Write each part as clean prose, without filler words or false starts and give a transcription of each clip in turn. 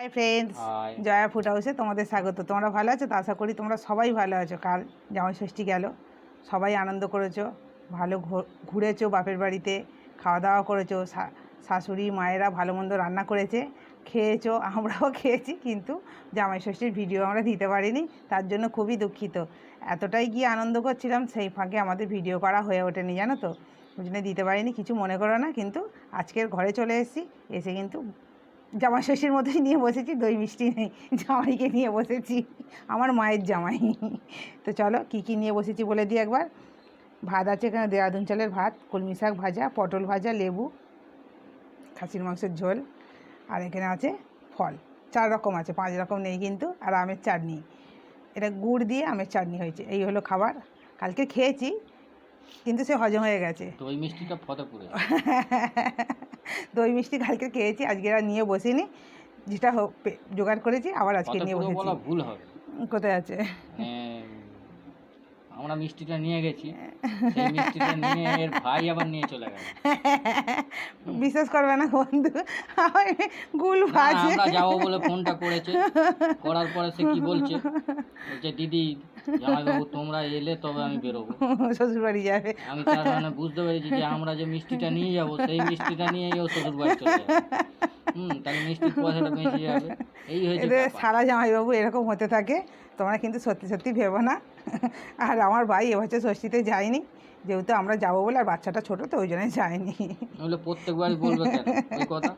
High friends, hi. Jaya food হাউসে তোমাদের স্বাগত। তোমরা ভালো আছো তো? আশা করি তোমরা সবাই ভালো আছো। কাল জামাই ষষ্ঠী গেল, সবাই আনন্দ করেছো, ভালো ঘুরেছো, বাপের বাড়িতে খাওয়া দাওয়া করেছো, শাশুড়ি মায়েরা ভালো মন্দ রান্না করেছে, খেয়েছো, আমরাও খেয়েছি, কিন্তু জামাই ষষ্ঠীর ভিডিও আমরা দিতে পারিনি, তার জন্য খুবই দুঃখিত। এতটাই গিয়ে আনন্দ করছিলাম, সেই ফাঁকে আমাদের ভিডিও করা হয়ে ওঠেনি, জানো তো, ওই জন্য দিতে পারিনি। কিছু মনে করো না। কিন্তু আজকের ঘরে চলে এসেছি, এসে কিন্তু জামাই ষষ্ঠীর মতোই নিয়ে বসেছি, দই মিষ্টি নেই, জামাইকে নিয়ে বসেছি, আমার মায়ের জামাই। তো চলো কী কী নিয়ে বসেছি বলে দিই একবার। ভাত আছে এখানে, দেরাদুন চালের ভাত, কলমি শাক ভাজা, পটল ভাজা, লেবু, খাসির মাংসের ঝোল, আর এখানে আছে ফল। 4 রকম আছে, 5 রকম নেই কিন্তু। আর আমের চাটনি, এটা গুড় দিয়ে আমের চাটনি হয়েছে। এই হলো খাবার। কালকে খেয়েছি কিন্তু সে হজম হয়ে গেছে। দই মিষ্টিটা ফতেপুরে। দই মিষ্টি কালকে খেয়েছি, আজকে আর নিয়ে বসিনি। যেটা জোগাড় করেছি আবার আজকে নিয়ে ফতেপুরে বসেছি। বলা ভুল হবে। কোথায় আছে? মানে আমরা মিষ্টিটা নিয়ে গেছি, সেই মিষ্টিটা নিয়ে এর ভাই আবার নিয়ে চলে গেল। বিশ্বাস করবে না বন্ধু, আমি গুল না, ভাজে আমরা যাবো বলে ফোনটা করেছে, করার পরে সে কি বলছে, দিদি জামাইবাবু তোমরা এলে তবে আমি বেরোবো। শ্বশুর বাড়ি যাবে। আমি তার মানে বুঝতে পেরেছি যে আমরা যে মিষ্টিটা নিয়ে যাব সেই মিষ্টিটা নিয়েই ও শ্বশুর বাড়ি চলে যাবে। তাহলে মিষ্টির পয়সাটা বেঁচে যাবে। এই হয়েছে এদের ব্যাপার। সারা জামাইবাবু এরকম হতে থাকে, তোমরা কিন্তু সত্যি সত্যি ভেবো না। আর আমার ভাই এবছর ষষ্ঠীতে যায়নি, যেহেতু আমরা যাবো বলে, আর বাচ্চাটা ছোটো তো ওই জন্যই যায়নি। নইলে প্রত্যেকবারই বলবে কেন ওই কথা,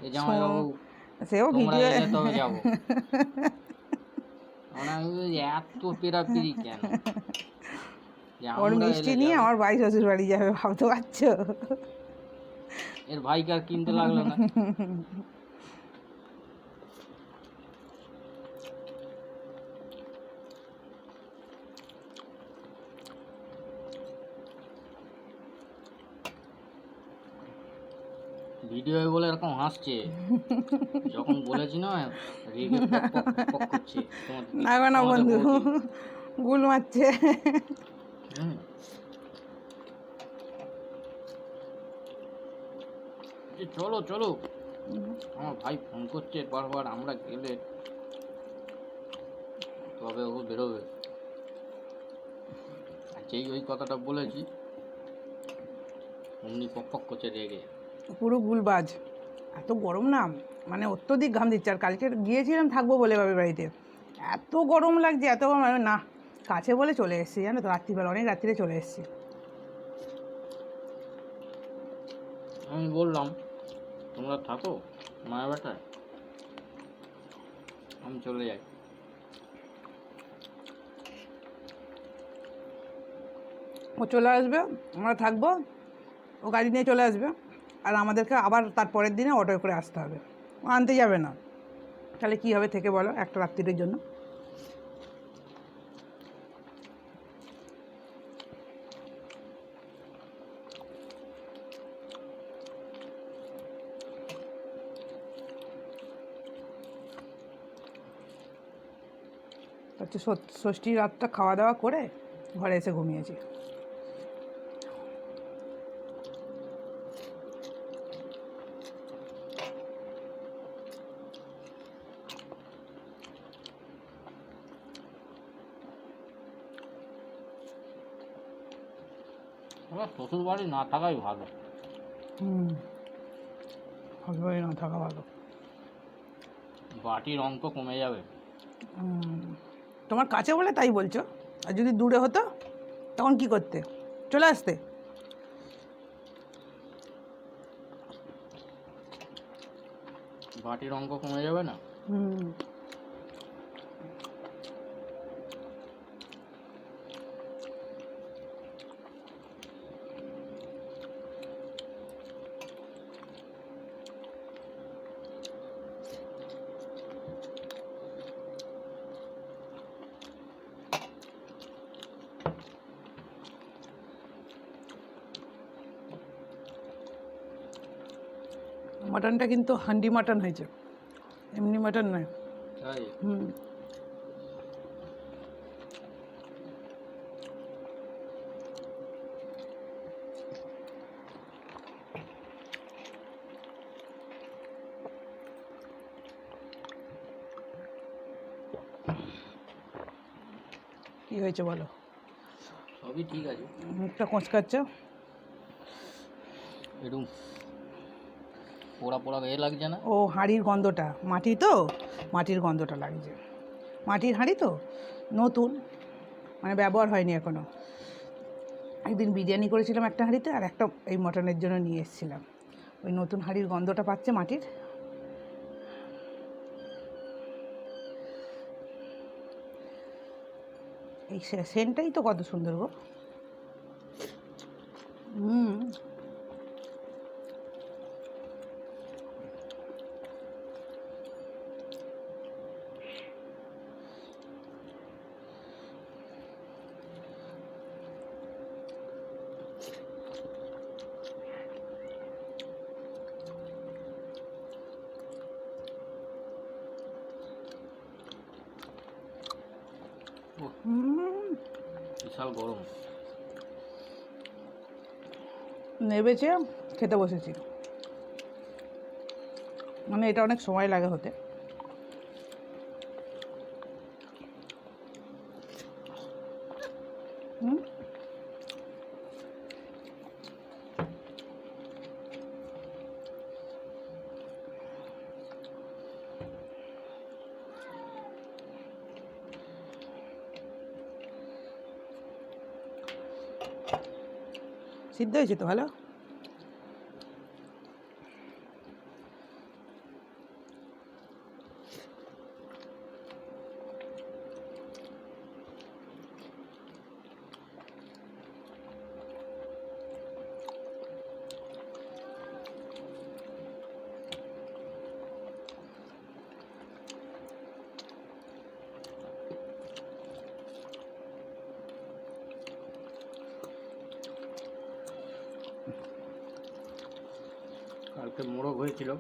এই জামাইবাবু সেও তোমরা ভিডিও, এলে তবে যাবো। মানে আমি বলি, এত পেরাপিরি কেন যে ওর আমরা মিষ্টি এলে নিয়ে যাবে। আমার ভাই শ্বশুর বাড়ি যাবে, ভাবতে পারছো? এর ভাইকে আর কিনতে লাগলো না। ভিডিও বলে এরকম হাসছে, যখন বলেছি না রেগে পক পক পক করছে না গো না বন্ধু, গুল মারছে। চলো চলো, আমার ভাই ফোন করছে বারবার, আমরা গেলে তবে ও বেরোবে। যেই ওই কথাটা বলেছি অমনি পক পক করছে রেগে। পুরো গুলবাজ। এত গরম না, মানে অত্যধিক ঘাম দিচ্ছে। আর কালকে গিয়েছিলাম থাকবো বলে বাবার বাড়িতে, এত গরম লাগছে, এত গরম, না কাছে বলে চলে এসেছি, জানো তো, রাত্রিবেলা অনেক রাত্রিরে চলে এসেছি। আমি বললাম তোমরা থাকো মায়ের বাটায়, আমি চলে যাই। ও চলে আসবে, আমরা থাকবো, ও গাড়ি নিয়ে চলে আসবে, আর আমাদেরকে আবার তার পরের দিনে অটোয় করে আসতে হবে। ও আনতে যাবে না, তাহলে কী হবে থেকে বলো একটা রাত্রির জন্য? হচ্ছে ষষ্ঠীর রাতটা খাওয়া দাওয়া করে ঘরে এসে ঘুমিয়েছি। আমার শ্বশুর বাড়ি না থাকাই ভালো। শ্বশুরবাড়ি না থাকা ভালো। বাটির অঙ্ক কমে যাবে। তোমার কাছে বলে তাই বলছো, আর যদি দূরে হতো তখন কি করতে? চলে আসতে। বাটির অঙ্ক কমে যাবে না। মাটনটা কিন্তু হান্ডি মাটন হয়েছে, এমনি মাটন নয়। তাই কী হয়েছে বলো? সবই ঠিক আছে, মুখটা কোঁচকাচ্ছ। একটু পোড়া পোড়া এ লাগছে না? ও হাঁড়ির গন্ধটা, মাটি তো, মাটির গন্ধটা লাগছে। মাটির হাঁড়ি তো, নতুন, মানে ব্যবহার হয়নি এখনও। একদিন বিরিয়ানি করেছিলাম একটা হাঁড়িতে, আর একটা এই মটনের জন্য নিয়ে এসেছিলাম। ওই নতুন হাঁড়ির গন্ধটা পাচ্ছে মাটির। এই সেন্টটাই তো কত সুন্দর গো। হুম। ওহ, হুম। বিশাল গরম। নেবেছে, খেতে বসেছি। মানে এটা অনেক সময় লাগে হতে। হুম। সিদ্ধ হয়েছে তো ভালো। কালকে মোরগ হয়েছিল,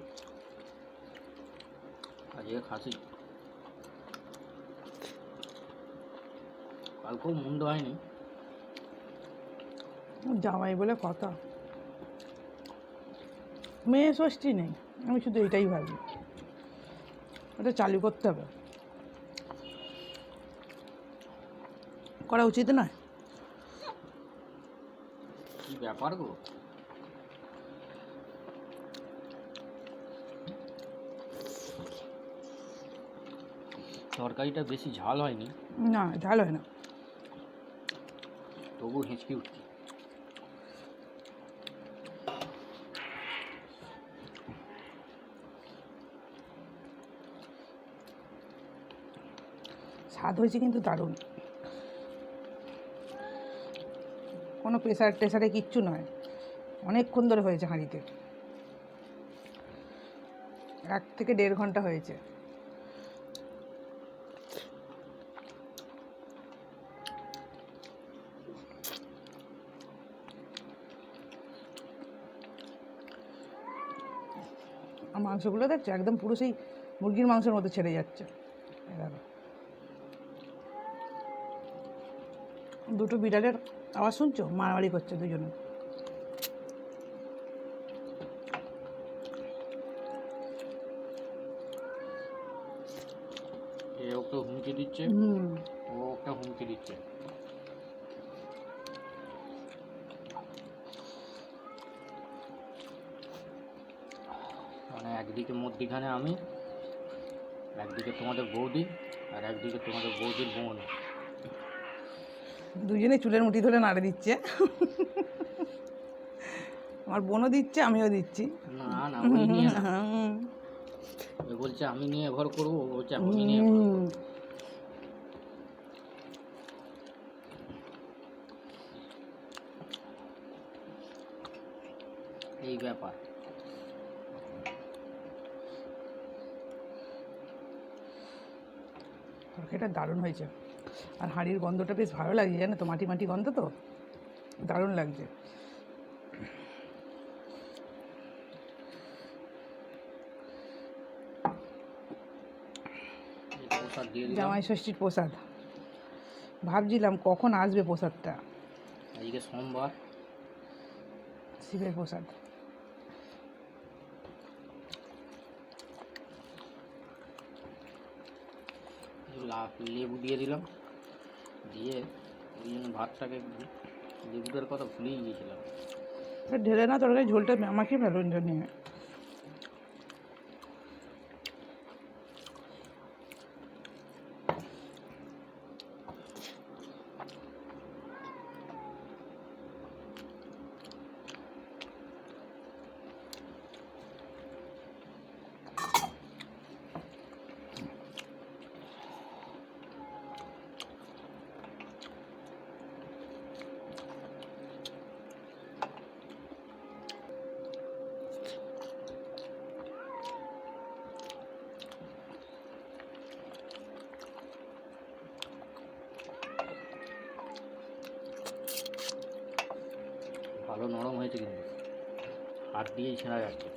আজকে খাসি। কালকেও মন্দ হয়নি। জামাই বলে কথা, মেয়ে ষষ্ঠী নেই, আমি শুধু এটাই ভাবি, ওটা চালু করতে হবে, করা উচিত নয়? কি ব্যাপার গো? তরকারিটা বেশি ঝাল হয়নি, না ঝাল হয় না। তবু হেঁচকি উঠছে। স্বাদ হয়েছে কিন্তু দারুণ, কোনো প্রেসার টেসারে কিচ্ছু নয়, অনেকক্ষণ ধরে হয়েছে হাঁড়িতে, 1 থেকে 1.5 ঘন্টা হয়েছে। আর মাংসগুলো দেখছো একদম পুরো সেই মুরগির মাংসের মতো ছেড়ে যাচ্ছে। এই দেখো, দুটো বিড়ালের আওয়াজ শুনছো, মারামারি করছে দুজনে। এ ওকে হুমকি দিচ্ছে, হুম। ও ওকে হুমকি দিচ্ছে। মানে একদিকে মধ্যিখানে আমি, একদিকে তোমাদের বৌদি, আর একদিকে তোমাদের বৌদির বোন। দুজনে চুলের মুঠি ধরে নাড়ে দিচ্ছে। আমার বোনও দিচ্ছে, আমিও দিচ্ছি। না না, ওই নিয়ে না। হুম। ও বলছে আমি নিয়ে ঘর করবো, ও বলছে আমি নিয়ে ঘর করবো। এই ব্যাপার। তরকারিটা দারুণ হয়েছে, আর হাঁড়ির গন্ধটা বেশ ভালো লাগছে, জানো তো, মাটি মাটি গন্ধ তো, দারুণ লাগছে। প্রসাদ দিয়ে দিলাম। জামাই ষষ্ঠীর প্রসাদ, ভাবছিলাম কখন আসবে প্রসাদটা। আজকে সোমবার, শিবের প্রসাদ। লেবু দিয়ে দিলাম, দিয়ে ওই জন্য ভাতটাকে লেবুটার কথা ভুলেই গিয়েছিলাম। ঢেলে না তরকারি ঝোলটা আমাকে ফেলো নিয়ে। ভালো নরম হয়েছে কিন্তু, হাত দিয়েই ছেঁড়া যাচ্ছে।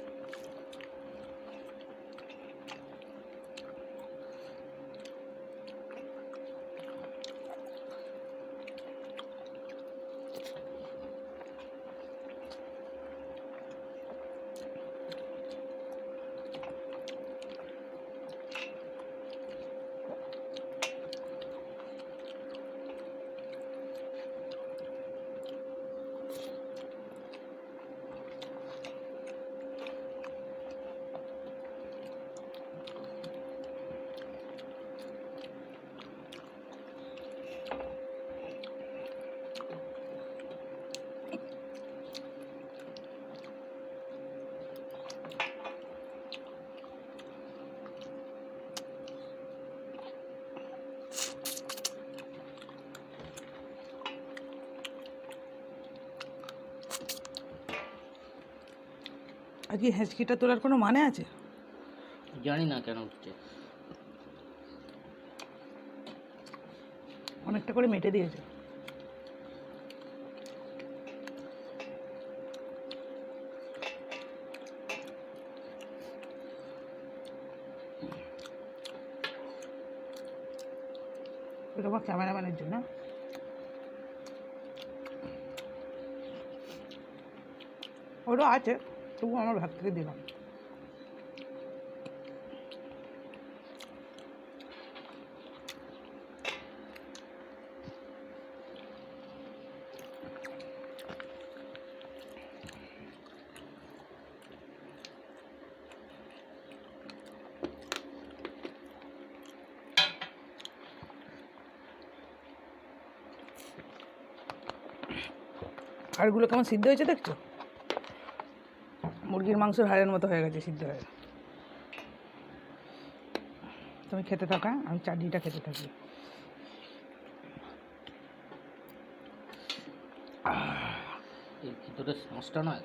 আর কি হেঁচকিটা তোলার কোনো মানে আছে? জানি না কেন উঠছে। অনেকটা করে মেটে দিয়েছে। এটা আমার ক্যামেরাম্যানের জন্য। ওটা আছে, তবু আমার ভাগ থেকে দিলাম। হাড়গুলো কেমন সিদ্ধ হয়েছে দেখছো? মুরগির মাংসের হাড়ের মতো হয়ে গেছে সিদ্ধ হয়ে। তুমি খেতে থাকা, আমি চাটনিটা খেতে থাকি। এর ভিতরে সসটা নয়,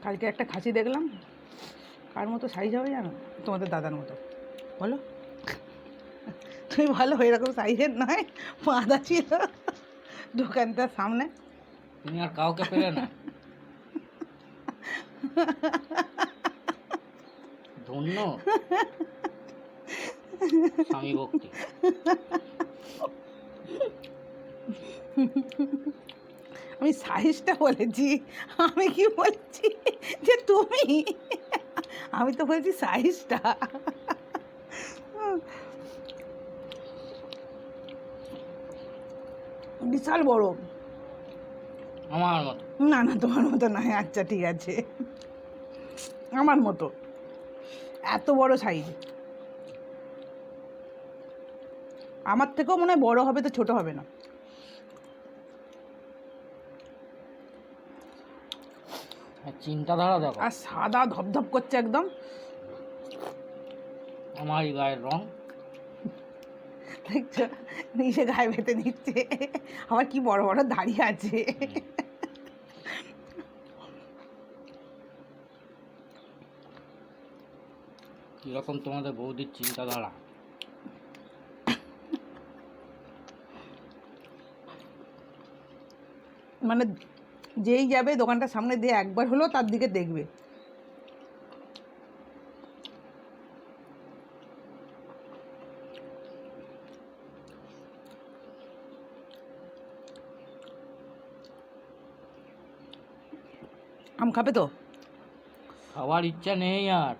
কালকে একটা খাসি দেখলাম, কার মতো সাইজ হবে জানো? তোমাদের দাদার মতো। বলো, তুমি ভালো এরকম সাইজের নয়, বাঁধা ছিল দোকানটার সামনে। তুমি আর কাউকে পেলে না। ধন্য স্বামী ভক্তি। আমি সাইজটা বলেছি, আমি কি বলছি যে তুমি, আমি তো বলছি সাইজটা। বিশাল বড়। আমার মতো। না না, তোমার মতো নয়। আচ্ছা ঠিক আছে, আমার মতো এত বড় সাইজ। আমার থেকেও মনে হয় বড় হবে, তো ছোট হবে না। চিন্তাধারা দেখো, আর সাদা ধপধপ করছে একদম। আমারই গায়ের রং। দেখছো, নিজে গায়ে বেঁধে নিচ্ছে, আবার কি বড় বড় দাড়ি আছে। কিরকম তোমাদের বৌদির চিন্তাধারা। মানে যেই যাবে দোকানটার সামনে দিয়ে একবার হলো তার দিকে দেখবে। আম খাবে তো? খাওয়ার ইচ্ছা নেই আর।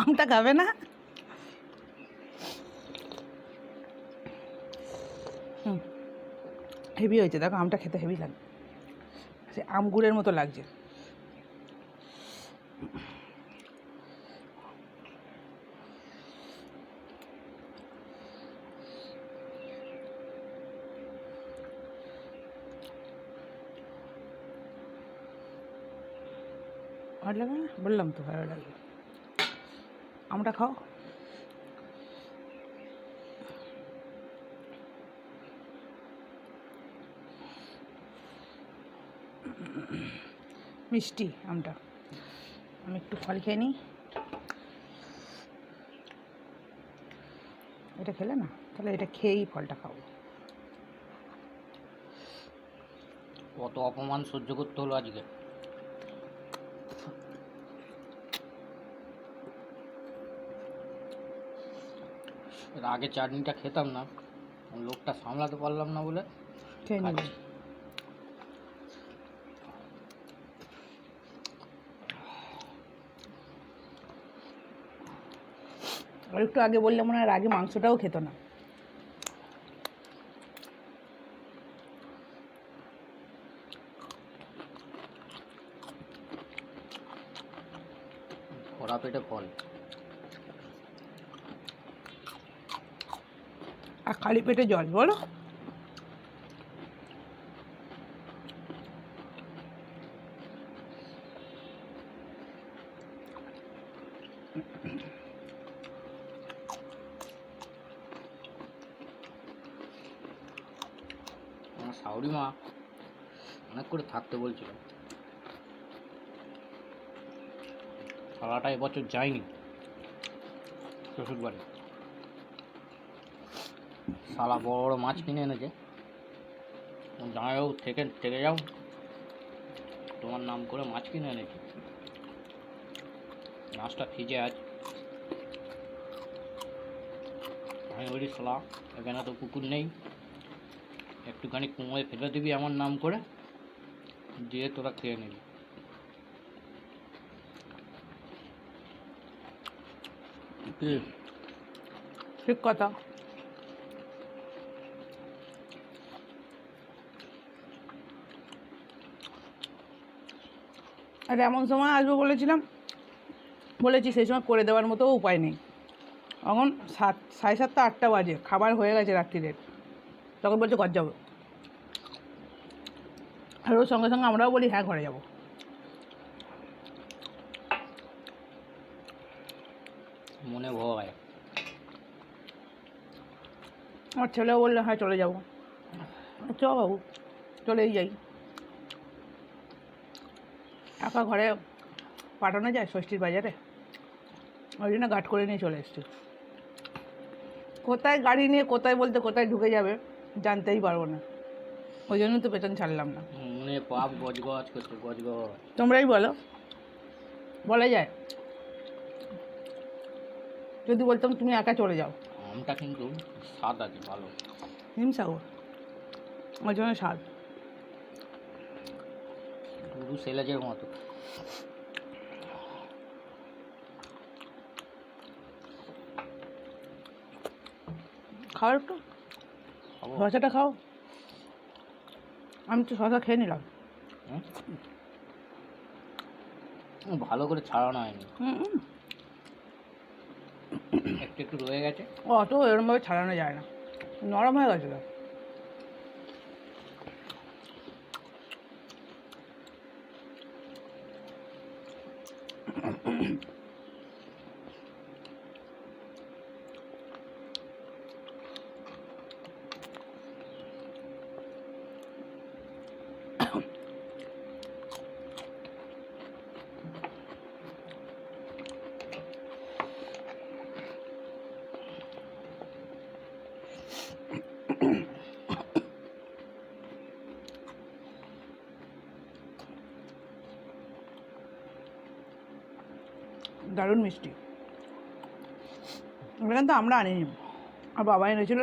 আমটা খাবে না? হুম, হেভি হয়েছে দেখো, আমটা খেতে হেভি লাগে, সে আম গুড়ের মতো লাগছে। ভালো লাগে না? বললাম তো ভালো লাগে। আমটা খাও। মিষ্টি আমটা। আমি একটু ফল খেয়ে নিই। এটা খেলে না, তাহলে এটা খেয়েই ফলটা খাবো। কত অপমান সহ্য করতে হলো আজকে। এর আগে চাটনিটা খেতাম না, লোকটা সামলাতে পারলাম না বলে খেয়ে নিবি। খাচ্ছি। আর একটু আগে বললে মনে হয় আগে মাংসটাও খেত না। ভরা পেটে ফল। আর খালি পেটে জল, বলো। আমার শাশুড়ি মা অনেক করে থাকতে বলছিল, খাওয়াটা এবছর যায়নি শ্বশুর বাড়ি। শালা বড় বড় মাছ কিনে এনেছে, জামাইবাবু থেকে থেকে যাও, তোমার নাম করে মাছ কিনে এনেছি। মাছটা ফ্রিজে আজ। আমি বলি শালা এখানে তো পুকুর নেই, একটুখানি কুমোয় ফেলে দিবি আমার নাম করে, দিয়ে তোরা খেয়ে নিবি। ঠিক কথা। আর এমন সময় আসবো বলেছি সেই সময় করে দেওয়ার মতো উপায় নেই। এখন 7:30 8টা বাজে, খাবার হয়ে গেছে রাত্রিরের, তখন বলছে ঘর যাবো। আর ওর সঙ্গে সঙ্গে আমরাও বলি হ্যাঁ ঘরে যাবো। মনে ভয়। আমার ছেলেও বললো হ্যাঁ চলে যাবো। চ বাবু, চলেই যাই। একা ঘরে পাঠানো যায় ষষ্ঠীর বাজারে? ওই জন্য গার্ড করে নিয়ে চলে এসছি। কোথায় গাড়ি নিয়ে কোথায় বলতে কোথায় ঢুকে যাবে জানতেই পারবো না, ওই জন্য তো পেছন ছাড়লাম না। মনে পাপ গজগজ করছে গজগজ। তোমরাই বলো, বলা যায়? যদি বলতাম তুমি একা চলে যাও। আমটা কিন্তু স্বাদ আছে ভালো। হিমসাগর ওই জন্য স্বাদ। পুরু সেলাজের মতো। খাও একটু, খাবো? শসাটা খাও। আমি তো শসা খেয়ে নিলাম। ভালো করে ছাড়ানো হয়নি, হুম, একটু একটু রয়ে গেছে। অত এরমভাবে ছাড়ানো যায় না, নরম হয়ে গেছে তো। দারুণ মিষ্টি। এখানে তো আমরা আনিনি, আর বাবা এনেছিল,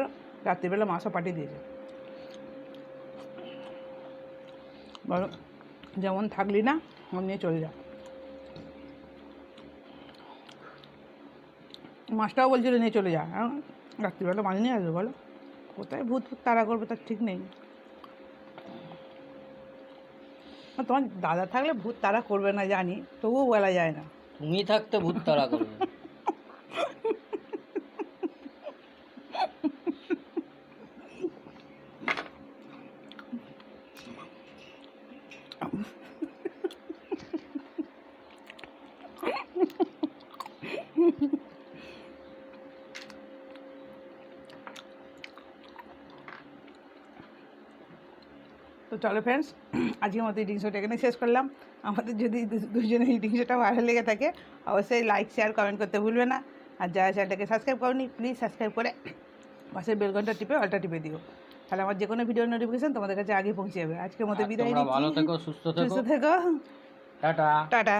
রাত্রিবেলা মাছও পাঠিয়ে দিয়েছে। বলো যেমন থাকলি না ওর নিয়ে চলে যা। মাছটাও বলছিল নিয়ে চলে যা, রাত্রিবেলা মাছ নিয়ে আসবে বলো, কোথায় ভূত ভূত তাড়া করবে তার ঠিক নেই। তোমার দাদা থাকলে ভূত তাড়া করবে না জানি, তবুও বলা যায় না। তুমি থাকতে ভূত তাড়া করবে। তো চলো ফ্রেন্ডস, আজকের মতো ইটিং শোটা এখানে শেষ করলাম। আমাদের যদি দুজনের ইটিং শোটা ভালো লেগে থাকে অবশ্যই লাইক শেয়ার কমেন্ট করতে ভুলবে না। আর যারা চ্যানেলটাকে সাবস্ক্রাইব করনি প্লিজ সাবস্ক্রাইব করে পাশের বেল ঘন্টা টিপে অলটা টিপে দিও, তাহলে আমার যে কোনো ভিডিওর নোটিফিকেশন তোমাদের কাছে আগে পৌঁছে যাবে। আজকের মতো বিদায় তোমরা ভালো নিচ্ছি, থেকো, সুস্থ সুস্থ থেকো, থেকো, টাটা। টাটা।